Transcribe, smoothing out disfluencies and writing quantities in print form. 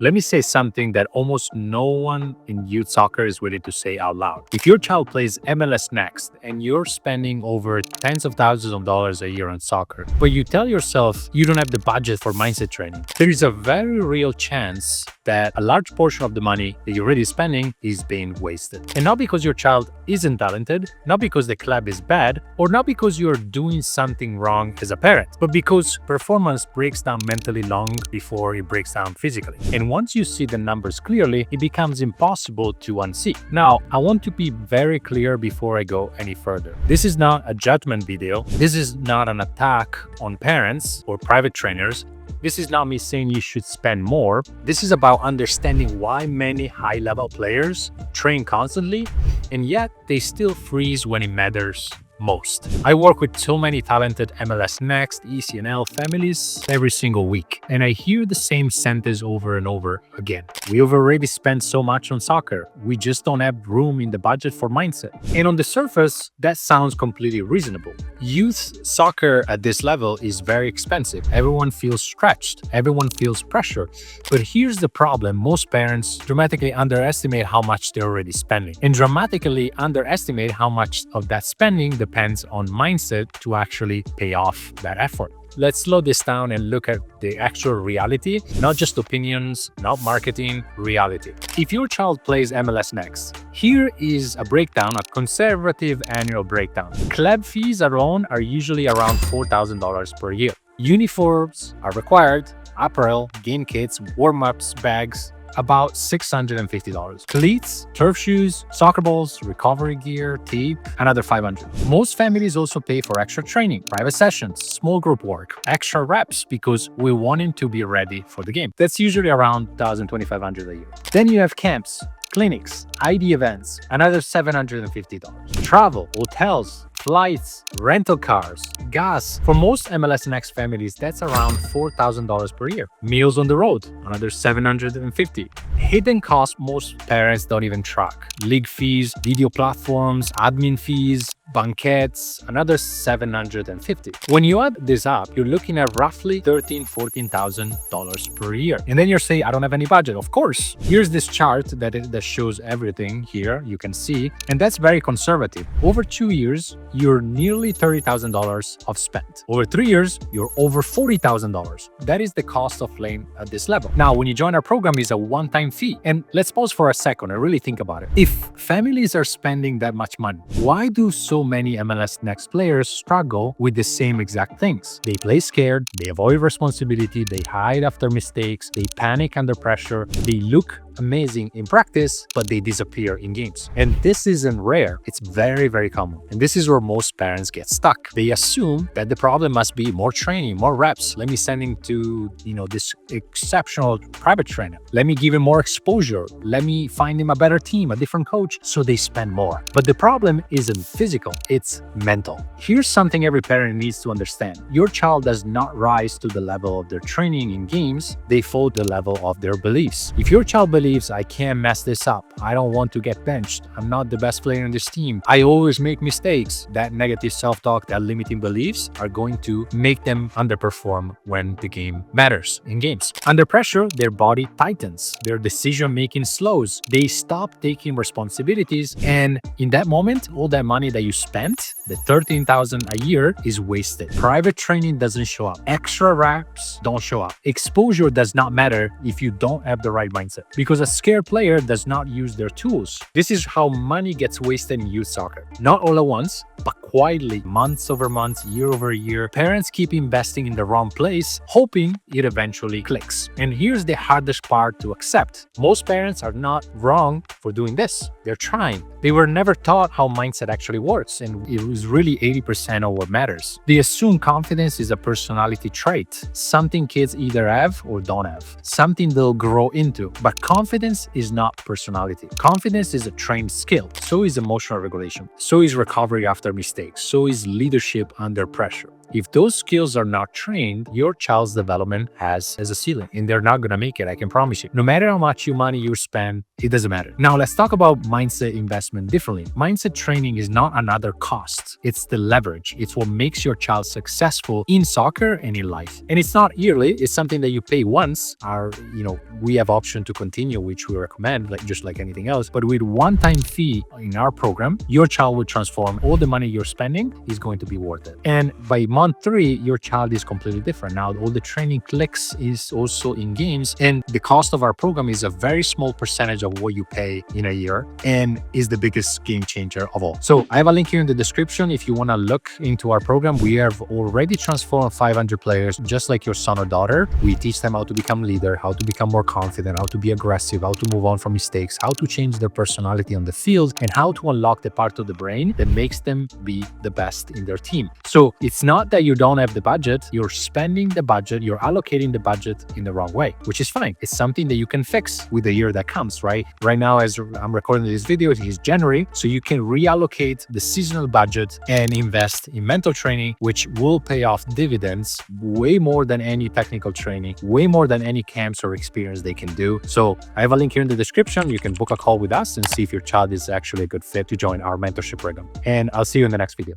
Let me say something that almost no one in youth soccer is willing to say out loud. If your child plays MLS Next and you're spending over tens of thousands of dollars a year on soccer, but you tell yourself you don't have the budget for mindset training, there is a very real chance that a large portion of the money that you're already spending is being wasted. And not because your child isn't talented, not because the club is bad, or not because you're doing something wrong as a parent, but because performance breaks down mentally long before it breaks down physically. And once you see the numbers clearly, it becomes impossible to unsee. Now, I want to be very clear before I go any further. This is not a judgment video. This is not an attack on parents or private trainers. This is not me saying you should spend more. This is about understanding why many high-level players train constantly, and yet they still freeze when it matters most. I work with so many talented MLS Next, ECNL families every single week, and I hear the same sentence over and over again. We've already spent so much on soccer. We just don't have room in the budget for mindset. And on the surface, that sounds completely reasonable. Youth soccer at this level is very expensive. Everyone feels stretched. Everyone feels pressure. But here's the problem. Most parents dramatically underestimate how much they're already spending, and dramatically underestimate how much of that spending depends on mindset to actually pay off that effort. Let's slow this down and look at the actual reality, not just opinions, not marketing, reality. If your child plays MLS Next, here is a breakdown, a conservative annual breakdown. Club fees alone are usually around $4,000 per year. Uniforms are required, apparel, game kits, warm-ups, bags, about $650. Cleats, turf shoes, soccer balls, recovery gear, tape, another $500. Most families also pay for extra training, private sessions, small group work, extra reps because we want him to be ready for the game. That's usually around $1,000, $2,500 a year. Then you have camps, clinics, ID events, another $750. Travel, hotels, flights, rental cars, gas. For most MLS Next families, that's around $4,000 per year. Meals on the road, another $750. Hidden costs most parents don't even track. League fees, video platforms, admin fees, banquets, another $750. When you add this up, you're looking at roughly $13,000, $14,000 per year. And then you're saying, I don't have any budget. Of course. Here's this chart that shows everything here, you can see, and that's very conservative. Over 2 years, you're nearly $30,000 of spent. Over 3 years, you're over $40,000. That is the cost of playing at this level. Now, when you join our program, it's a one-time fee. And let's pause for a second and really think about it. If families are spending that much money, why do so many MLS Next players struggle with the same exact things? They play scared, they avoid responsibility, they hide after mistakes, they panic under pressure, they look amazing in practice, but they disappear in games. And this isn't rare, it's very, very common. And this is where most parents get stuck. They assume that the problem must be more training, more reps. Let me send him to, this exceptional private trainer. Let me give him more exposure. Let me find him a better team, a different coach, so they spend more. But the problem isn't physical, it's mental. Here's something every parent needs to understand. Your child does not rise to the level of their training in games, they fall to the level of their beliefs. If your child believes, I can't mess this up, I don't want to get benched, I'm not the best player in this team, I always make mistakes, that negative self-talk, that limiting beliefs are going to make them underperform when the game matters in games. Under pressure, their body tightens, their decision-making slows, they stop taking responsibilities, and in that moment, all that money that you spent, the $13,000 a year, is wasted. Private training doesn't show up. Extra reps don't show up. Exposure does not matter if you don't have the right mindset, because a scared player does not use their tools. This is how money gets wasted in youth soccer. Not all at once, but quietly, months over months, year over year. Parents keep investing in the wrong place, hoping it eventually clicks. And here's the hardest part to accept. Most parents are not wrong for doing this. They're trying. They were never taught how mindset actually works, and it was really 80% of what matters. They assume confidence is a personality trait, something kids either have or don't have, something they'll grow into. But confidence is not personality. Confidence is a trained skill. So is emotional regulation. So is recovery after mistakes. So is leadership under pressure. If those skills are not trained, your child's development has a ceiling and they're not going to make it. I can promise you. No matter how much money you spend, it doesn't matter. Now, let's talk about mindset investment differently. Mindset training is not another cost. It's the leverage. It's what makes your child successful in soccer and in life. And it's not yearly. It's something that you pay once. We have option to continue, which we recommend, just like anything else. But with one-time fee in our program, your child will transform. All the money you're spending is going to be worth it. And by month 3, your child is completely different. Now, all the training clicks is also in games, and the cost of our program is a very small percentage of what you pay in a year and is the biggest game changer of all. So I have a link here in the description if you want to look into our program. We have already transformed 500 players, just like your son or daughter. We teach them how to become leader, how to become more confident, how to be aggressive, how to move on from mistakes, how to change their personality on the field, and how to unlock the part of the brain that makes them be the best in their team. So it's not that you don't have the budget, you're spending the budget, you're allocating the budget in the wrong way, which is fine. It's something that you can fix with the year that comes, right? Right now, as I'm recording this video, it is January, so you can reallocate the seasonal budget and invest in mental training, which will pay off dividends way more than any technical training, way more than any camps or experience they can do. So I have a link here in the description. You can book a call with us and see if your child is actually a good fit to join our mentorship program. And I'll see you in the next video.